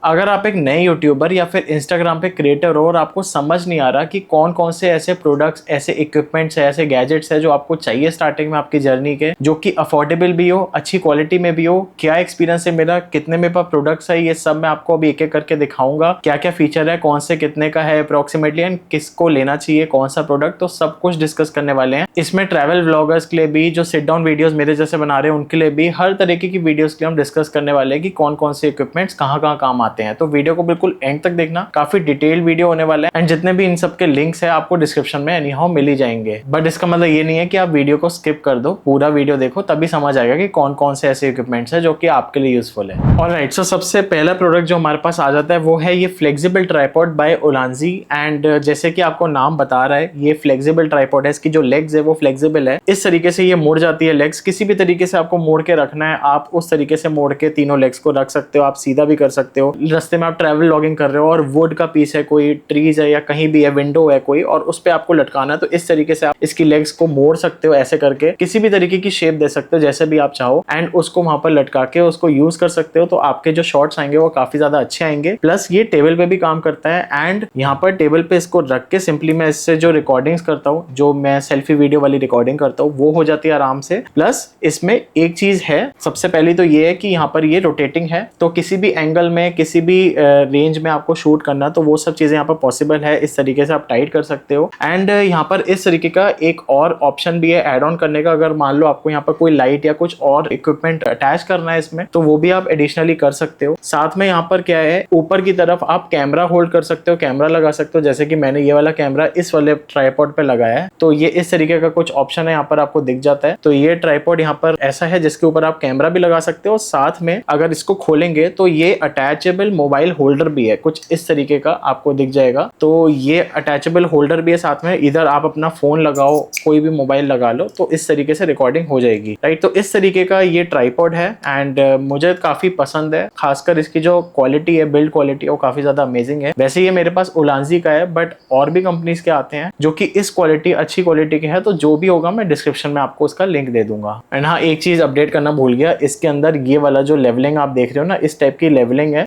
अगर आप एक नए यूट्यूबर या फिर इंस्टाग्राम पे क्रिएटर हो और आपको समझ नहीं आ रहा कि कौन कौन से ऐसे प्रोडक्ट्स, ऐसे इक्विपमेंट्स है, ऐसे गैजेट्स है जो आपको चाहिए स्टार्टिंग में आपकी जर्नी के, जो कि अफोर्डेबल भी हो, अच्छी क्वालिटी में भी हो, क्या एक्सपीरियंस है मेरा, कितने मेरे पास प्रोडक्ट्स है, ये सब मैं आपको अभी एक एक करके दिखाऊंगा। क्या क्या फीचर है, कौन से कितने का है अप्रोक्सीमेटली, एंड किसको लेना चाहिए कौन सा प्रोडक्ट, तो सब कुछ डिस्कस करने वाले हैं। इसमें ट्रैवल व्लॉगर्स के लिए भी, जो सिट डाउन वीडियोस मेरे जैसे बना रहे हैं उनके लिए भी, हर तरीके की वीडियोस के लिए हम डिस्कस करने वाले हैं कि कौन कौन से इक्विपमेंट्स कहाँ कहाँ काम आते हैं। तो वीडियो को बिल्कुल एंड तक देखना, काफी डिटेल वीडियो होने वाला है, एंड जितने भी इन सब के लिंक्स है आपको डिस्क्रिप्शन में एनी हाउ मिल ही जाएंगे। बट इसका मतलब ये नहीं है कि आप वीडियो को स्किप कर दो, पूरा वीडियो देखो, तभी समझ आएगा कि कौन कौन से ऐसे इक्विपमेंट्स है जो कि आपके लिए यूजफुल है। ऑलराइट, सो सबसे पहला प्रोडक्ट जो हमारे पास आ जाता है वो है ये flexible tripod by Ulanzi. And जैसे कि आपको नाम बता रहा है, ये फ्लेक्सिबल ट्राइपॉड है, इसकी जो लेग्स है वो फ्लेक्सिबल है, इस तरीके से ये मुड़ जाती है लेग्स। किसी भी तरीके से आपको मोड़ के रखना है, आप उस तरीके से मोड़ के तीनों लेग्स को रख सकते हो, आप सीधा भी कर सकते हो। रास्ते में आप ट्रैवल लॉगिंग कर रहे हो और वुड का पीस है, कोई ट्रीज है या कहीं भी है, विंडो है कोई, और उस पे आपको लटकाना है, तो इस तरीके से आप इसकी लेग्स को मोड़ सकते हो, ऐसे करके किसी भी तरीके की शेप दे सकते हो जैसे भी आप चाहो, एंड उसको वहां पर लटका के उसको यूज कर सकते हो। तो आपके जो शॉट्स आएंगे वो काफी ज्यादा अच्छे आएंगे। प्लस ये टेबल पे भी काम करता है, एंड यहाँ पर टेबल पे इसको रख के सिंपली मैं इससे जो रिकॉर्डिंग्स करता हूँ, जो मैं सेल्फी वीडियो वाली रिकॉर्डिंग करता हूँ, वो हो जाती है आराम से। प्लस इसमें एक चीज है, सबसे पहली तो ये है कि यहाँ पर ये रोटेटिंग है, तो किसी भी एंगल में, किसी भी रेंज में आपको शूट करना, तो वो सब चीजें यहाँ पर पॉसिबल है। इस तरीके से आप टाइट कर सकते हो। एंड यहाँ पर इस तरीके का एक और ऑप्शन भी है ऐड ऑन करने का। अगर मान लो आपको यहाँ पर कोई लाइट या कुछ और इक्विपमेंट अटैच करना है इसमें, तो वो भी आप एडिशनली कर सकते हो। साथ में यहाँ पर क्या है, ऊपर की तरफ आप कैमरा होल्ड कर सकते हो, कैमरा लगा सकते हो, जैसे कि मैंने ये वाला कैमरा इस वाले ट्राइपॉड पे लगाया है, तो ये इस तरीके का कुछ ऑप्शन है यहाँ पर आपको दिख जाता है। तो ये ट्राइपॉड यहाँ पर ऐसा है जिसके ऊपर आप कैमरा भी लगा सकते हो। साथ में अगर इसको खोलेंगे तो ये अटैचेबल मोबाइल होल्डर भी है, कुछ इस तरीके का आपको दिख जाएगा। तो ये अटैचेबल होल्डर भी है साथ में, इधर आप अपना फोन लगाओ, कोई भी मोबाइल लगा लो, तो इस तरीके से रिकॉर्डिंग हो जाएगी, राइट। तो इस तरीके का ये ट्राइपॉड है, एंड मुझे काफी पसंद है। खासकर इसकी जो क्वालिटी है, बिल्ड क्वालिटी, वो काफी ज्यादा अमेजिंग है। वैसे ये मेरे पास उलांजी का है, बट और भी कंपनीज के आते हैं जो कि इस क्वालिटी, अच्छी क्वालिटी के है। तो जो भी होगा मैं डिस्क्रिप्शन में आपको उसका लिंक दे दूंगा। एंड हाँ, एक चीज अपडेट करना भूल गया, इसके अंदर ये वाला जो लेवलिंग आप देख रहे हो ना, इस टाइप की लेवलिंग है।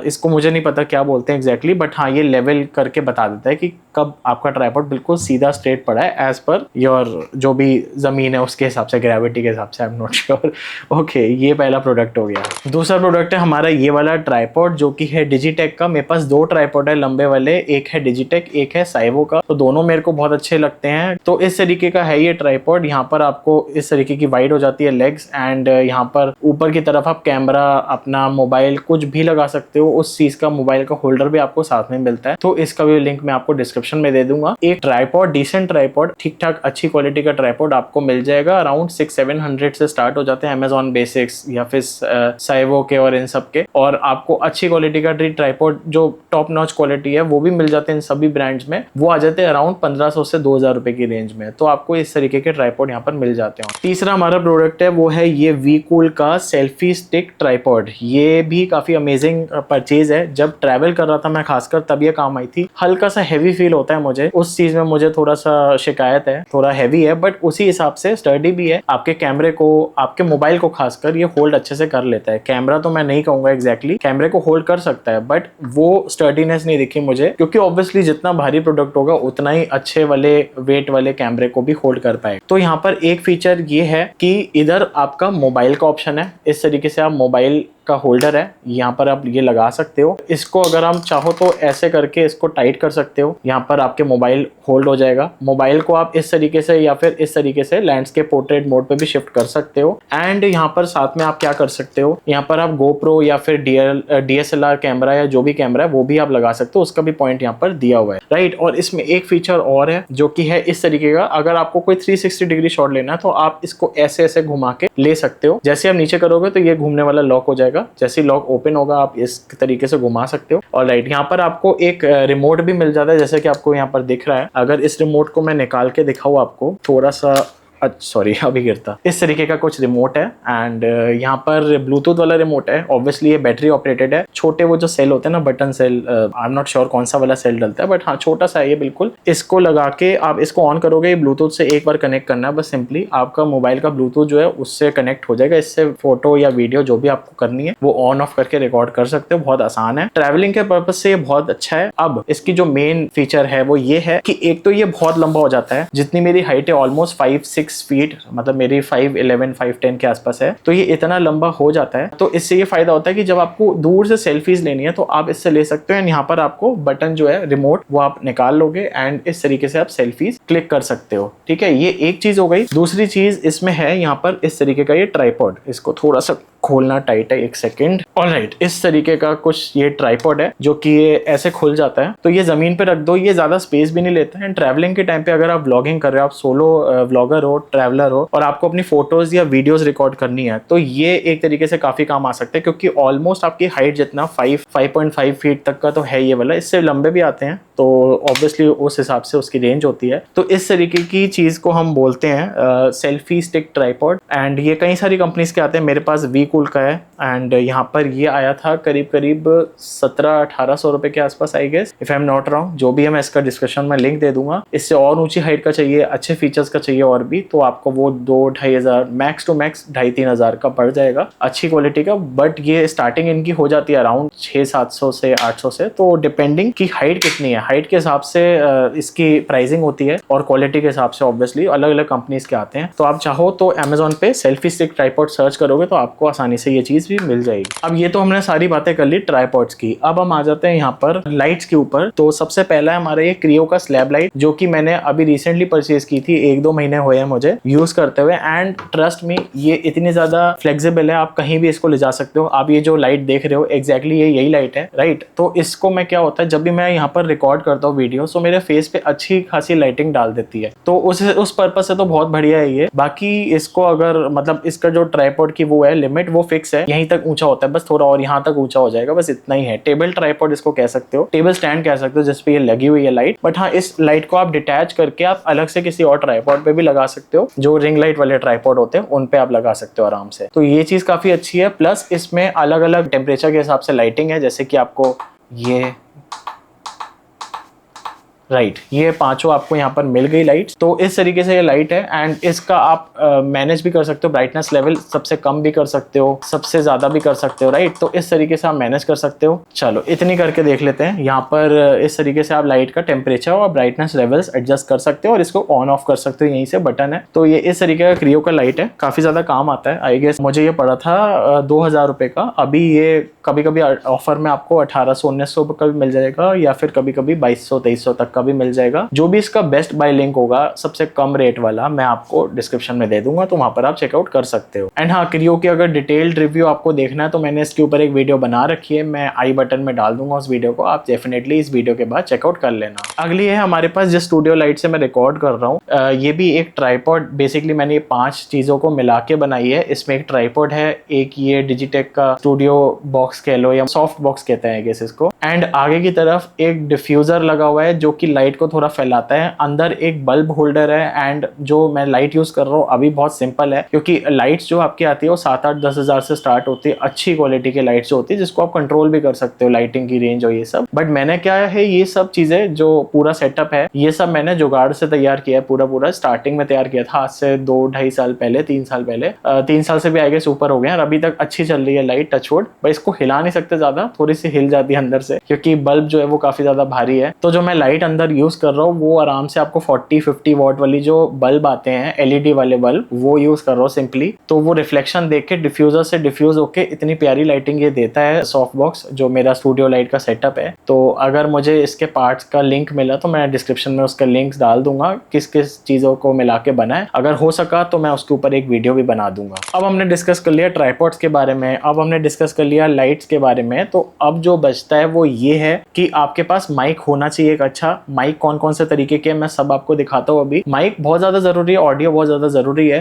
इसको मुझे नहीं पता क्या बोलते हैं एग्जैक्टली, बट हाँ, ये लेवल करके बता देता है कि कब आपका ट्राइपॉड बिल्कुल सीधा स्ट्रेट पड़ा है, एज पर योर जो भी जमीन है उसके हिसाब से, ग्रेविटी के हिसाब से। आई एम नॉट श्योर। ओके, ये पहला प्रोडक्ट हो गया। दूसरा प्रोडक्ट है हमारा ये वाला ट्राइपॉड, जो कि है डिजिटेक का। मेरे पास दो ट्राइपॉड है लंबे वाले, एक है डिजिटेक, एक है साइवो का। तो दोनों मेरे को बहुत अच्छे लगते हैं। तो इस तरीके का है ये ट्राइपॉड। यहाँ पर आपको इस तरीके की वाइड हो जाती है लेग्स, एंड यहाँ पर ऊपर की तरफ आप कैमरा, अपना मोबाइल, कुछ भी लगा सकते हो। उस चीज का मोबाइल का होल्डर भी आपको साथ में मिलता है, तो इसका भी लिंक मैं आपको डिस्क्रिप्शन में दे दूंगा। एक ट्राइपॉड, डिसेंट ट्राइपॉड, ठीक ठाक अच्छी क्वालिटी का ट्राइपॉड आपको मिल जाएगा। अराउंड 600-700 से स्टार्ट हो जाते हैं अमेजॉन बेसिक्स या फिर साइवो के और इन सब के। और आपको अच्छी क्वालिटी का ट्राइपॉड, जो टॉप नॉच क्वालिटी है, वो भी मिल जाते हैं इन सभी ब्रांड्स में। वो आ जाते हैं अराउंड 1500 से 2000 रुपए की रेंज में। तो आपको इस तरीके के ट्राइपॉड यहाँ पर मिल जाते हैं। तीसरा हमारा प्रोडक्ट है वो है ये वीकूल का सेल्फी स्टिक ट्राइपॉड। ये भी काफी अमेजिंग परचेज है। जब ट्रैवल कर रहा था मैं खासकर, तब ये काम आई थी। हल्का सा हैवी फील होता है मुझे, उस चीज में मुझे थोड़ा सा शिकायत है, थोड़ा हैवी है, बट उसी हिसाब से स्टर्डी भी है। आपके कैमरे को, आपके मोबाइल को खासकर ये होल्ड अच्छे से कर लेता है। कैमरा तो मैं नहीं कहूंगा एग्जैक्टली, कैमरे को होल्ड कर सकता है, बट वो स्टर्डीनेस नहीं दिखी मुझे, क्योंकि ऑब्वियसली जितना भारी प्रोडक्ट होगा उतना ही अच्छे वाले वेट वाले कैमरे को भी होल्ड कर पाए। तो यहाँ पर एक फीचर ये है कि इधर आपका मोबाइल का ऑप्शन है। इस तरीके से आप मोबाइल का होल्डर है, यहाँ पर आप ये लगा सकते हो। इसको अगर हम चाहो तो ऐसे करके इसको टाइट कर सकते हो, यहाँ पर आपके मोबाइल होल्ड हो जाएगा। मोबाइल को आप इस तरीके से या फिर इस तरीके से लैंडस्केप पोर्ट्रेट मोड पे भी शिफ्ट कर सकते हो। एंड यहाँ पर साथ में आप क्या कर सकते हो, यहाँ पर आप गोप्रो या फिर DSLR कैमरा या जो भी कैमरा है वो भी आप लगा सकते हो, उसका भी पॉइंट यहाँ पर दिया हुआ है, राइट। और इसमें एक फीचर और है जो कि है इस तरीके का, अगर आपको कोई 360 डिग्री शॉट लेना है तो आप इसको ऐसे ऐसे घुमा के ले सकते हो। जैसे आप नीचे करोगे तो ये घूमने वाला लॉक हो जाएगा, जैसे लॉक ओपन होगा आप इस तरीके से घुमा सकते हो। और राइट, यहाँ पर आपको एक रिमोट भी मिल जाता है, जैसे कि आपको यहाँ पर दिख रहा है। अगर इस रिमोट को मैं निकाल के दिखाऊं आपको, थोड़ा सा सॉरी अभी गिरता। इस तरीके का कुछ रिमोट है एंड यहाँ पर ब्लूटूथ वाला रिमोट है। ऑब्वियसली ये बैटरी ऑपरेटेड है। छोटे वो जो सेल होते हैं ना, button cell, I am not sure कौन सा वाला सेल डलता है, बट हाँ छोटा सा है ये बिल्कुल। इसको लगा के आप इसको ऑन करोगे, ये ब्लूटूथ से एक बार कनेक्ट करना है बस सिंपली, आपका मोबाइल का ब्लूटूथ जो है उससे कनेक्ट हो जाएगा। इससे फोटो या वीडियो जो भी आपको करनी है वो ऑन ऑफ करके रिकॉर्ड कर सकते हो। बहुत आसान है, ट्रैवलिंग के पर्पज से ये बहुत अच्छा है। अब इसकी जो मेन फीचर है वो ये है कि एक तो ये बहुत लंबा हो जाता है। जितनी मेरी हाइट है ऑलमोस्ट 5-6 फीट, मतलब मेरी 5'11", 5'10" के आसपास है, तो ये इतना लंबा हो जाता है। तो इससे ये फायदा होता है कि जब आपको दूर से सेल्फीज लेनी है तो आप इससे ले सकते हो। एंड यहाँ पर आपको बटन जो है रिमोट वो आप निकाल लोगे एंड इस तरीके से आप सेल्फीज क्लिक कर सकते हो। ठीक है, ये एक चीज हो गई। दूसरी चीज इसमें है यहाँ पर इस तरीके का ये ट्राइपॉड। इसको थोड़ा सा खोलना टाइट है, एक सेकेंड। ऑलराइट, इस तरीके का कुछ ये ट्राइपॉड है जो कि ये ऐसे खुल जाता है। तो ये जमीन पे रख दो, ये ज्यादा स्पेस भी नहीं लेता है। एंड ट्रैवलिंग के टाइम पे अगर आप व्लॉगिंग कर रहे हो, आप सोलो व्लॉगर हो, ट्रैवलर हो और आपको अपनी फोटोज या वीडियोस रिकॉर्ड करनी है, तो ये एक तरीके से काफी काम आ सकते हैं। क्योंकि ऑलमोस्ट आपकी हाइट जितना 5.5 फीट तक का तो है ये वाला, इससे लंबे भी आते हैं तो ऑब्वियसली उस हिसाब से उसकी रेंज होती है। तो इस तरीके की चीज को हम बोलते हैं सेल्फी स्टिक ट्राइपॉड। एंड ये कई सारी कंपनीज के आते हैं। मेरे पास वीकूल का है एंड यहाँ पर ये आया था करीब 1700-1800 रुपए के आसपास, I guess, if I am not wrong. जो भी है मैं इसका डिस्क्रिप्शन में लिंक दे दूंगा। इससे और ऊंची हाइट का चाहिए, अच्छे फीचर्स का चाहिए और भी, तो आपको वो 2-2.5 हज़ार, मैक्स टू मैक्स 2,500-3 हज़ार का पड़ जाएगा, अच्छी क्वालिटी का। बट ये स्टार्टिंग इनकी हो जाती है अराउंड 600-700 से 800 से। तो डिपेंडिंग की हाइट कितनी है, हाइट के हिसाब से इसकी प्राइसिंग होती है और क्वालिटी के हिसाब से ऑब्वियसली अलग अलग कंपनीज के आते हैं। तो आप चाहो तो अमेजोन पे सेल्फी स्टिक ट्राइपॉड सर्च करोगे तो आपको आसानी से ये चीज भी मिल जाएगी। अब ये तो हमने सारी बातें कर ली ट्राइपॉड्स की। अब हम आ जाते हैं यहाँ पर लाइट्स के ऊपर। तो सबसे पहला है हमारा ये क्रियो का स्लैब लाइट, जो कि मैंने अभी रिसेंटली परचेज की थी, 1-2 महीने हुए हैं मुझे यूज करते हुए। एंड ट्रस्ट मी, ये इतनी ज्यादा फ्लेक्सिबल है, आप कहीं भी इसको ले जा सकते हो। आप ये जो लाइट देख रहे हो एग्जैक्टली यही लाइट है, राइट। तो इसको मैं, क्या होता है जब भी मैं यहाँ पर रिकॉर्ड करता हूँ वीडियो, तो मेरे फेस पे अच्छी खासी लाइटिंग डाल देती है। तो उस पर्पज से तो बहुत बढ़िया है ये। बाकी इसको अगर, मतलब इसका जो ट्राइपॉड की वो है लिमिट, वो फिक्स है, यहीं तक ऊंचा होता है, बस थोड़ा और यहाँ तक ऊंचा हो जाएगा, बस इतना ही है। टेबल ट्राइपॉड इसको कह सकते हो, टेबल स्टैंड कह सकते हो, जिसपे ये लगी हुई है लाइट। बट हाँ, इस लाइट को आप डिटैच करके आप अलग से किसी और ट्राइपॉड पे भी लगा सकते हो। जो रिंग लाइट वाले ट्राइपॉड होते हैं उन पे आप लगा सकते हो आराम से। तो ये चीज काफी अच्छी है। प्लस इसमें अलग अलग टेम्परेचर के हिसाब से लाइटिंग है, जैसे कि आपको ये राइट, ये पांचों आपको यहाँ पर मिल गई लाइट्स। तो इस तरीके से ये लाइट है। एंड इसका आप मैनेज भी कर सकते हो, ब्राइटनेस लेवल सबसे कम भी कर सकते हो, सबसे ज्यादा भी कर सकते हो, राइट। तो इस तरीके से आप मैनेज कर सकते हो। चलो इतनी करके देख लेते हैं। यहाँ पर इस तरीके से आप लाइट का टेम्परेचर और ब्राइटनेस लेवल्स एडजस्ट कर सकते हो और इसको ऑन ऑफ कर सकते हो, यहीं से बटन है। तो ये इस तरीके का क्रियो का लाइट है, काफी ज्यादा काम आता है। आई गेस मुझे ये पड़ा था 2,000 रुपए का। अभी ये कभी कभी ऑफर में आपको 1800-1900 का भी मिल जाएगा, या फिर कभी कभी 2200-2300 तक का भी मिल जाएगा। जो भी इसका बेस्ट बाय लिंक होगा, सबसे कम रेट वाला, मैं आपको डिस्क्रिप्शन में दे दूंगा, तो वहां पर आप चेकआउट कर सकते हो। एंड हाँ, क्रियो की अगर डिटेल्ड रिव्यू आपको देखना है तो मैंने इसके ऊपर एक वीडियो बना रखी है, मैं आई बटन में डाल दूंगा उस वीडियो को, आप डेफिनेटली इस वीडियो के बाद चेकआउट कर लेना। अगली है हमारे पास जिस स्टूडियो लाइट से मैं रिकॉर्ड कर रहा हूँ, ये भी एक ट्राइपॉड। बेसिकली मैंने ये 5 चीजों को मिला के बनाई है। इसमें एक ट्राइपॉड है, एक ये डिजिटेक का स्टूडियो बॉक्स कह लो या सॉफ्ट बॉक्स कहते हैं गेस इसको। एंड आगे की तरफ एक डिफ्यूजर लगा हुआ है जो कि लाइट को थोड़ा फैलाता है। अंदर एक बल्ब होल्डर है। एंड जो मैं लाइट यूज कर रहा हूँ अभी बहुत सिंपल है, क्योंकि लाइट्स जो आपकी आती है वो 7-8-10 हज़ार से स्टार्ट होती है, अच्छी क्वालिटी की लाइट्स जो होती है, जिसको आप कंट्रोल भी कर सकते हो, लाइटिंग की रेंज और ये सब। बट मैंने क्या है, ये सब चीजें जो पूरा सेटअप है, ये सब मैंने जुगाड़ से तैयार किया है, पूरा स्टार्टिंग में तैयार किया था आज से 2-2.5 साल पहले, 3 साल पहले। 3 साल से भी आगे ऊपर हो गए हैं। अभी तक अच्छी चल रही है लाइट, टचवुड। बट इसको हिला नहीं सकते ज्यादा, थोड़ी सी हिल जाती है अंदर से, क्योंकि बल्ब जो है वो काफी ज्यादा भारी है। तो जो मैं लाइट अंदर यूज कर रहा हूँ वो आराम से आपको 40-50 वॉट वाली जो बल्ब आते हैं, एलईडी वाले बल्ब, वो यूज कर रहा हूँ सिंपली। तो वो रिफ्लेक्शन देख के डिफ्यूजर से डिफ्यूज होके इतनी प्यारी लाइटिंग ये देता है सॉफ्ट बॉक्स, जो मेरा स्टूडियो लाइट का सेटअप है। तो अगर मुझे इसके पार्ट्स का लिंक मिला तो मैं डिस्क्रिप्शन में उसका लिंक्स डाल दूंगा, किस किस चीजों को मिला के बना है। अगर हो सका तो मैं उसके ऊपर एक वीडियो भी बना दूंगा। अब हमने डिस्कस कर लिया ट्राइपॉड्स के बारे में, अब हमने डिस्कस कर लिया लाइट्स के बारे में। तो अब जो बचता है वो ये है कि आपके पास माइक होना चाहिए एक अच्छा, माइक कौन कौन से तरीके के मैं सब आपको दिखाता हूँ। अभी माइक बहुत ज्यादा जरूरी है, ऑडियो बहुत ज्यादा जरूरी है।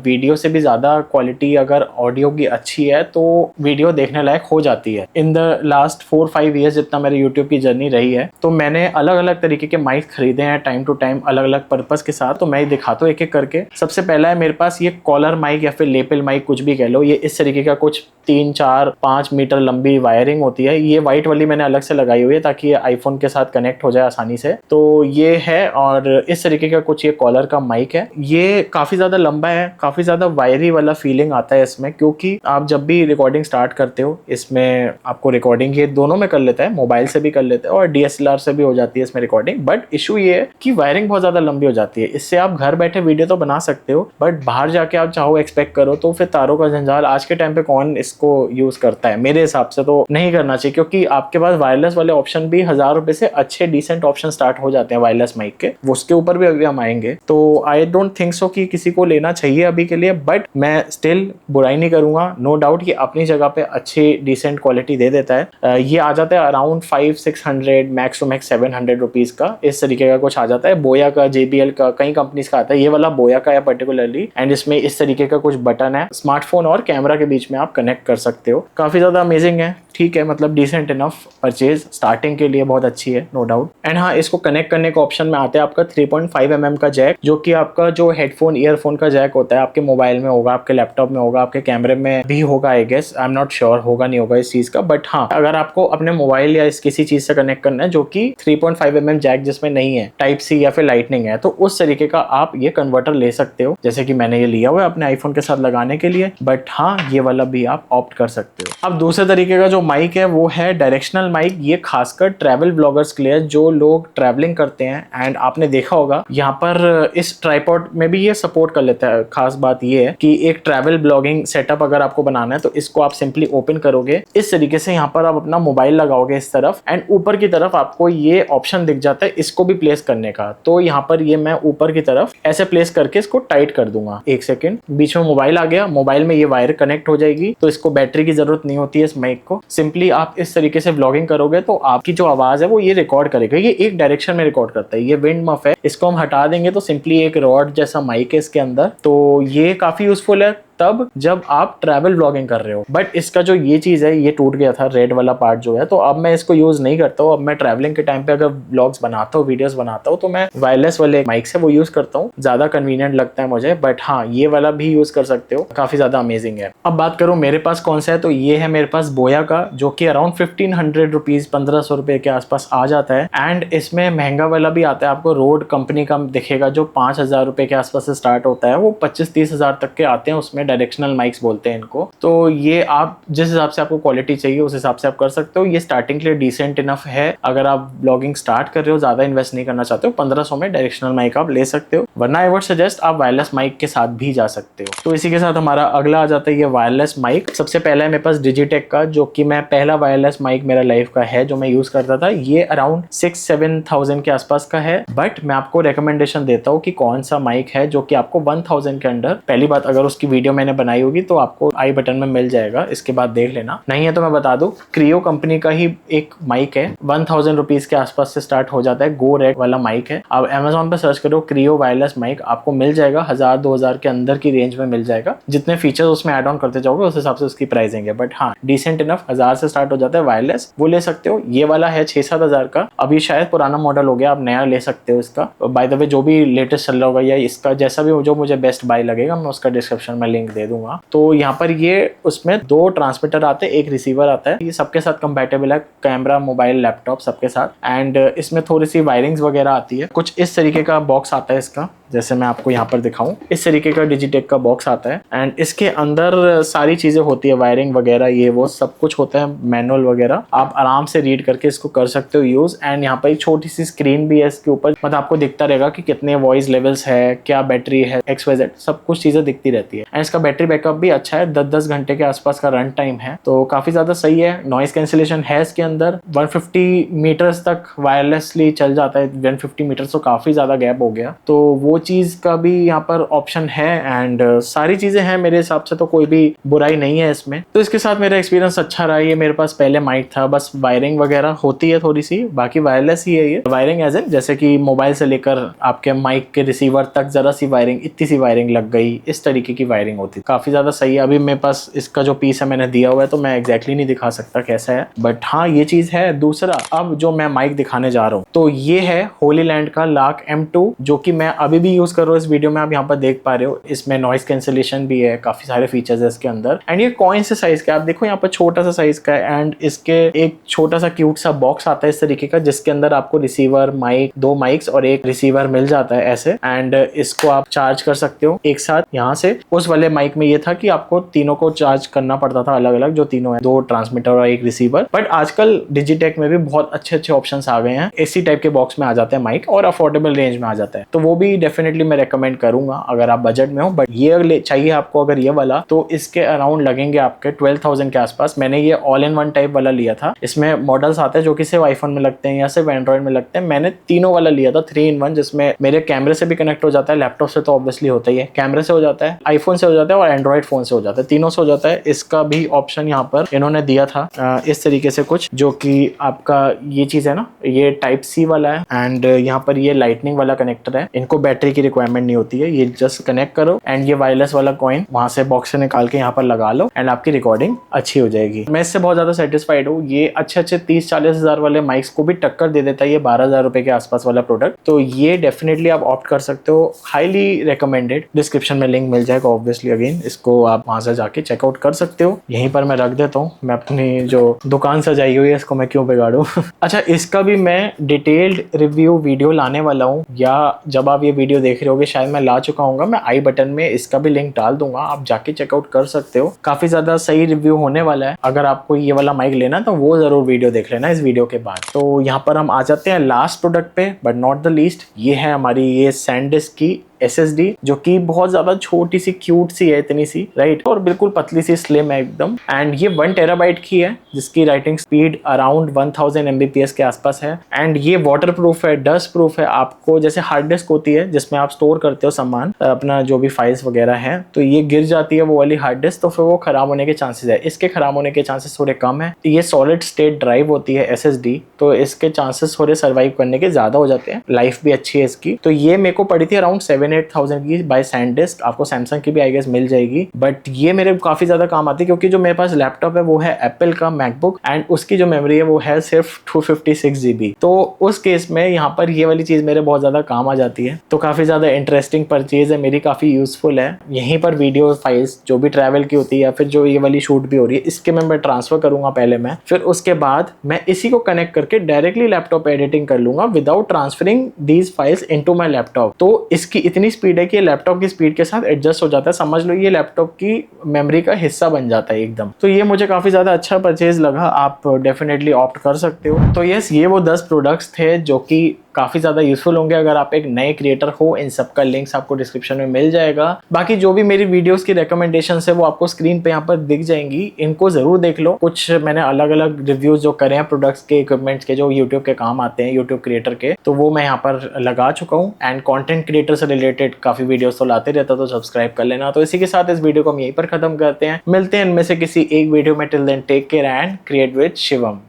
वीडियो से भी ज्यादा क्वालिटी अगर ऑडियो की अच्छी है तो वीडियो देखने लायक हो जाती है। इन द लास्ट 4-5 ईयर्स जितना मेरे यूट्यूब की जर्नी रही है, तो मैंने अलग अलग तरीके के माइक खरीदे हैं टाइम टू टाइम अलग अलग पर्पस के साथ। तो मैं दिखाता हूँ एक एक करके। सबसे पहला है मेरे पास ये कॉलर माइक या फिर लेपल माइक, कुछ भी कह लो। ये इस तरीके का कुछ 3-4-5 मीटर लंबी वायरिंग होती है। ये व्हाइट वाली मैंने अलग से लगाई हुई है ताकि ये आईफोन के साथ कनेक्ट हो जाए आसानी से। तो ये है, और इस तरीके का कुछ ये कॉलर का माइक है। ये काफी ज्यादा लंबा है, काफी ज्यादा वायरी वाला फीलिंग आता है इसमें, क्योंकि आप जब भी रिकॉर्डिंग स्टार्ट करते हो इसमें आपको रिकॉर्डिंग ये दोनों में कर लेता है, मोबाइल से भी कर लेता है और DSLR से भी हो जाती है इसमें रिकॉर्डिंग। बट इशू ये है कि वायरिंग बहुत ज्यादा लंबी हो जाती है। इससे आप घर बैठे वीडियो तो बना सकते हो, बट बाहर जाके आप चाहो एक्सपेक्ट करो तो फिर तारों का जंजाल आज के टाइम पे कौन इसको यूज करता है। मेरे हिसाब से तो नहीं करना चाहिए, क्योंकि आपके पास वायरलेस वाले ऑप्शन भी 1000 रुपए से अच्छे डिसेंट ऑप्शन स्टार्ट हो जाते हैं वायरलेस माइक के। उसके ऊपर भी अभी हम आएंगे। तो आई डोंट थिंक सो कि किसी को लेना चाहिए अभी के लिए, बट मैं स्टिल बुराई नहीं करूंगा। नो डाउट कि अपनी जगह पे अच्छी डिसेंट क्वालिटी दे देता है। ये आ जाता है around 500-600 max to max 700 rupees का, इस तरीके का कुछ आ जाता है। बोया का, JBL का, कई कंपनीज का आता है। ये वाला बोया का है पर्टिकुलरली, एंड इसमें इस तरीके का कुछ बटन है, स्मार्टफोन और कैमरा के बीच में आप कनेक्ट कर सकते हो। काफी ज्यादा अमेजिंग है, ठीक है, मतलब डिसेंट इनफ परचेज स्टार्टिंग के लिए बहुत अच्छी है, नो डाउट। एंड हाँ, इसको कनेक्ट करने का ऑप्शन में आता है आपका 3.5 mm का जैक, जो कि आपका जो हेडफोन ईयरफोन का जैक होता है आपके मोबाइल में होगा, आपके लैपटॉप में होगा, आपके कैमरे में भी होगा। I guess, I am not sure होगा नहीं होगा इस चीज का, बट हाँ, अगर आपको अपने मोबाइल या इस किसी चीज से कनेक्ट करना है जो कि 3.5 mm जैक जिसमें नहीं है, टाइप सी या फिर लाइटनिंग है, तो उस तरीके का आप ये कन्वर्टर ले सकते हो, जैसे कि मैंने ये लिया हुआ है अपने आईफोन के साथ लगाने के लिए। बट हाँ, ये वाला भी आप ऑप्ट कर सकते हो। अब दूसरे तरीके का जो माइक है वो है डायरेक्शनल माइक। ये खासकर ट्रैवल ब्लॉगर्स के लिए, जो लोग ट्रैवलिंग करते हैं। एंड आपने देखा होगा यहाँ पर इस ट्राइपॉड में भी ये सपोर्ट कर लेता है। खास बात ये है कि एक ट्रैवल ब्लॉगिंग सेटअप अगर आपको बनाना है तो इसको आप सिंपली ओपन करोगे इस तरीके से, यहाँ पर आप अपना मोबाइल लगाओगे इस तरफ, एंड ऊपर की तरफ आपको ये ऑप्शन दिख जाता है इसको भी प्लेस करने का। तो यहाँ पर ये मैं ऊपर की तरफ ऐसे प्लेस करके इसको टाइट कर दूंगा। 1 सेकेंड, बीच में मोबाइल आ गया, मोबाइल में ये वायर कनेक्ट हो जाएगी, तो इसको बैटरी की जरूरत नहीं होती है इस माइक को। सिंपली आप इस तरीके से व्लॉगिंग करोगे तो आपकी जो आवाज है वो ये रिकॉर्ड करेगा। ये एक डायरेक्शन में रिकॉर्ड करता है। ये विंड मफ है, इसको हम हटा देंगे तो सिंपली एक रॉड जैसा माइक है इसके अंदर। तो ये काफी यूजफुल है तब जब आप ट्रैवल ब्लॉगिंग कर रहे हो। बट इसका जो ये चीज है ये टूट गया था, रेड वाला पार्ट जो है, तो अब मैं इसको यूज नहीं करता हूँ। अब मैं ट्रैवलिंग के टाइम पे अगर ब्लॉग्स बनाता हूँ, वीडियोस बनाता हूँ, तो मैं वायरलेस वाले माइक से वो यूज करता हूँ, ज्यादा कन्वीनियंट लगता है मुझे। बट हाँ, ये वाला भी यूज कर सकते हो, काफी ज्यादा अमेजिंग है। अब बात करूँ मेरे पास कौन सा है, तो ये है मेरे पास बोया का, जो कि अराउंड 1500 रुपीज 1500 रुपए के आसपास आ जाता है। एंड इसमें महंगा वाला भी आता है, आपको रोड कंपनी का दिखेगा जो 5000 रुपए के आसपास से स्टार्ट होता है, वो 25-30 हजार तक के आते हैं। उसमें डायरेक्शनल माइक्स बोलते हैं इनको। तो ये आप जिस हिसाब से आपको क्वालिटी चाहिए उस हिसाब से आप कर सकते हो। ये स्टार्टिंग के लिए डिसेंट इनफ है। अगर आप ब्लॉगिंग स्टार्ट कर रहे हो, ज्यादा इन्वेस्ट नहीं करना चाहते हो, 1500 में डायरेक्शनल माइक आप ले सकते हो। वरना आई वुड सजेस्ट आप वायरलेस माइक के साथ भी जा सकते हो। तो इसी के साथ हमारा अगला आ जाता है ये वायरलेस माइक। सबसे पहला है मेरे पास डिजिटेक का, जो कि मैं पहला वायरलेस माइक मेरा लाइफ का है जो मैं यूज करता था। ये अराउंड 6-7 थाउजेंड के आसपास का है। बट मैं आपको रिकमेंडेशन देता हूँ कि कौन सा माइक है जो कि आपको 1000 के अंडर। पहली बात, अगर उसकी वीडियो मैंने बनाई होगी तो आपको आई बटन में मिल जाएगा, इसके बाद देख लेना। नहीं है तो मैं बता दूं, क्रियो कंपनी का ही एक माइक है, 1000 रुपीज के आसपास से स्टार्ट हो जाता है। गो रेड वाला माइक है। आप अमेजोन पे सर्च करो क्रियो वायरलेस माइक, आपको मिल जाएगा 1000-2000 के अंदर की रेंज में मिल जाएगा। जितने फीचर्स उसमें ऐड ऑन करते जाओगे उस हिसाब से उसकी प्राइसिंग है। बट हाँ, डिसेंट इनफ 1000 से स्टार्ट हो जाता है वायरलेस, वो ले सकते हो। ये वाला है 6-7 हजार का, अभी शायद पुराना मॉडल हो गया, आप नया ले सकते हो इसका। बाय द वे, जो भी लेटेस्ट चल रहा होगा या इसका जैसा भी जो मुझे बेस्ट बाय लगेगा, मैं उसका डिस्क्रिप्शन में लिंक दे दूंगा। तो यहाँ पर ये उसमें 2 ट्रांसमीटर आते हैं, एक रिसीवर आता है। ये सबके साथ कंपैटिबल है, कैमरा, मोबाइल, लैपटॉप सबके साथ। एंड इसमें थोड़ी सी वायरिंग्स वगैरह आती है। कुछ इस तरीके का बॉक्स आता है इसका, जैसे मैं आपको यहाँ पर दिखाऊं, इस तरीके का डिजिटेक का बॉक्स आता है। एंड इसके अंदर सारी चीजें होती है, वायरिंग वगैरह ये वो सब कुछ होता है, मैनुअल वगैरह। आप आराम से रीड करके इसको कर सकते हो यूज। एंड यहाँ पर एक छोटी सी स्क्रीन भी है इसके ऊपर, मतलब आपको दिखता रहेगा कि कितने वॉइस लेवल्स है, क्या बैटरी है, XYZ सब कुछ चीजें दिखती रहती है। एंड इसका बैटरी बैकअप भी अच्छा है, 10-10 घंटे के आसपास का रन टाइम है, तो काफी ज्यादा सही है। नॉइस कैंसिलेशन है इसके अंदर, 150 मीटर्स तक वायरलेसली चल जाता है। 150 मीटर्स तो काफी ज्यादा गैप हो गया, तो वो वो चीज़ का भी यहाँ पर ऑप्शन है एंड सारी चीज़ें हैं मेरे हिसाब से, तो कोई भी बुराई नहीं है इसमें। तो इसके साथ मेरा एक्सपीरियंस अच्छा रहा। ये मेरे पास पहले माइक था, बस वायरिंग वगैरह होती है थोड़ी सी, बाकी वायरलेस ही है ये। वायरिंग एज एन जैसे कि मोबाइल से लेकर आपके माइक के रिसीवर तक जरा सी वायरिंग, इतनी सी वायरिंग लग गई, इस तरीके की वायरिंग होती है। काफी ज्यादा सही है। अभी मेरे पास इसका जो पीस है मैंने दिया हुआ है, तो मैं एग्जैक्टली नहीं दिखा सकता कैसा है, बट हाँ ये चीज है। दूसरा अब जो मैं माइक दिखाने जा रहा हूँ, तो ये है होली लैंड का लाक M2, जो कि मैं अभी भी यूज कर रहा हूँ। इस वीडियो में आप यहाँ पर देख पा रहे हो, इसमें नॉइस कैंसिलेशन भी है, काफी सारे फीचर्स है इसके अंदर। एंड ये कॉइन से साइज का, आप देखो यहाँ पर छोटा सा साइज का है एंड इसके एक छोटा सा क्यूट सा बॉक्स आता है इस तरीके का, जिसके अंदर आपको रिसीवर, माइक, 2 माइक्स और एक रिसीवर मिल जाता है ऐसे। एंड इसको आप चार्ज कर सकते हो एक साथ यहाँ से। उस वाले माइक में ये था कि आपको तीनों को चार्ज करना पड़ता था अलग अलग, जो तीनों है, 2 ट्रांसमीटर और एक रिसीवर। बट आजकल डिजिटेक में भी बहुत अच्छे अच्छे ऑप्शन आ गए हैं, इसी टाइप के बॉक्स में आ जाते हैं माइक और अफोर्डेबल रेंज में आ जाता है, तो वो भी डेफिनेटली मैं रेकमेंड करूंगा अगर आप बजट में हो। बट ये चाहिए आपको अगर ये वाला, तो इसके अराउंड लगेंगे आपके 12,000 के आसपास। मैंने ये ऑल इन वन टाइप वाला लिया था। इसमें मॉडल्स आते हैं जो कि सिर्फ आईफोन में लगते हैं या सिर्फ एंड्रॉइड में लगते हैं। मैंने तीनों वाला लिया था, 3 in 1, जिसमें मेरे कैमरे से भी कनेक्ट हो जाता है, लैपटॉप से तो ऑब्वियसली होता ही है, कैमरे से हो जाता है, आईफोन से हो जाता है और एंड्रॉइड फोन से हो जाता है, तीनों से हो जाता है। इसका भी ऑप्शन यहाँ पर इन्होंने दिया था इस तरीके से कुछ, जो कि आपका ये चीज है ना, ये टाइप C वाला है एंड यहाँ पर ये लाइटनिंग वाला कनेक्टर है। इनको बैटरी की रिक्वायरमेंट नहीं होती है, ये जस्ट कनेक्ट करो एंड ये वायरलेस वाला कॉइन वहां से बॉक्स से निकाल के यहाँ पर लगा लो एंड आपकी रिकॉर्डिंग अच्छी हो जाएगी। मैं इससे बहुत ज्यादा सेटिस्फाइड हूँ। ये अच्छे 30-40 हजार वाले माइक्स को भी टक्कर दे देता है ये 12,000 रुपए के आसपास वाला प्रोडक्ट। तो ये डेफिनेटली आप ऑप्ट कर सकते हो, हाईली रिकमेंडेड। डिस्क्रिप्शन में लिंक मिल जाएगा ऑब्वियसली, अगेन इसको आप वहां से जाके चेकआउट कर सकते हो। यहीं पर मैं रख देता हूँ, मैं अपनी जो दुकान सजाई हुई है इसको मैं क्यों बिगाड़ू। अच्छा, इसका भी मैं डिटेल्ड रिव्यू वीडियो लाने वाला हूँ, या जब आप ये वीडियो देख रहे होगे शायद मैं ला चुका हूँ। मैं आई बटन में इसका भी लिंक डाल दूंगा, आप जाके चेकआउट कर सकते हो। काफी ज्यादा सही रिव्यू होने वाला है। अगर आपको ये वाला माइक लेना है तो वो जरूर वीडियो देख लेना इस वीडियो के बाद। तो यहाँ पर हम आ जाते हैं लास्ट प्रोडक्ट पे, बट नॉट द लीस्ट। ये है हमारी ये SanDisk की SSD, जो कि बहुत ज्यादा छोटी सी क्यूट सी है, इतनी सी राइट, और बिल्कुल पतली सी स्लिम है एकदम। एंड ये 1 टेराबाइट की है, जिसकी राइटिंग स्पीड अराउंड 1000 MBPS के आसपास है। एंड ये वाटर प्रूफ है, डस्ट प्रूफ है। आपको जैसे हार्ड डिस्क होती है जिसमें आप स्टोर करते हो सामान, अपना जो भी फाइल्स वगैरह है, तो ये गिर जाती है वो वाली हार्ड डिस्क, तो फिर वो खराब होने के चांसेस है। इसके खराब होने के चांसेस थोड़े कम है। ये सॉलिड स्टेट ड्राइव होती है SSD, तो इसके चांसेस थोड़े सर्वाइव करने के ज्यादा हो जाते हैं। लाइफ भी अच्छी है इसकी। तो ये मेरे को पड़ी थी अराउंड 7-8,000 की बाय SanDisk। आपको सैमसंग की भी आई गेस मिल जाएगी, बट ये मेरे काफी ज्यादा काम आती है, क्योंकि जो मेरे पास लैपटॉप है वो है एप्पल का मैकबुक एंड उसकी जो मेमोरी है वो है सिर्फ 256 GB। तो उस केस में यहाँ पर ये वाली चीज मेरे बहुत ज्यादा काम आ जाती है। तो काफी ज्यादा इंटरेस्टिंग परचेज है मेरी, काफी यूजफुल है। यहीं पर वीडियो फाइल्स जो भी ट्रैवल की होती है या फिर जो ये वाली शूट भी हो रही है, इसके में मैं ट्रांसफर करूंगा पहले मैं, फिर उसके बाद मैं इसी को कनेक्ट करके डायरेक्टली लैपटॉप एडिटिंग कर लूंगा without transferring these files into my laptop. तो इसकी इतनी स्पीड है कि लैपटॉप की स्पीड के साथ एडजस्ट हो जाता है। समझ लो ये लैपटॉप की मेमोरी का हिस्सा बन जाता है एकदम। तो ये मुझे काफी ज्यादा अच्छा परचेज लगा, आप डेफिनेटली ऑप्ट कर सकते हो। तो यस, ये वो 10 प्रोडक्ट्स थे जो कि काफी ज्यादा यूजफुल होंगे अगर आप एक नए क्रिएटर हो। इन सब का लिंक्स आपको डिस्क्रिप्शन में मिल जाएगा। बाकी जो भी मेरी वीडियोस की रिकमेंडेशंस है वो आपको स्क्रीन पे यहाँ पर दिख जाएंगी, इनको जरूर देख लो। कुछ मैंने अलग अलग रिव्यूज जो करे हैं प्रोडक्ट्स के, इक्विपमेंट्स के, जो यूट्यूब के काम आते हैं, यूट्यूब क्रिएटर के, तो वो मैं यहाँ पर लगा चुका हूँ। एंड कॉन्टेंट क्रिएटर से रिलेटेड काफी वीडियोस तो लाते रहता, तो सब्सक्राइब कर लेना। तो इसी के साथ इस वीडियो को हम यहीं पर खत्म करते हैं। मिलते हैं इनमें से किसी एक वीडियो में। Till then take care and create with Shivam.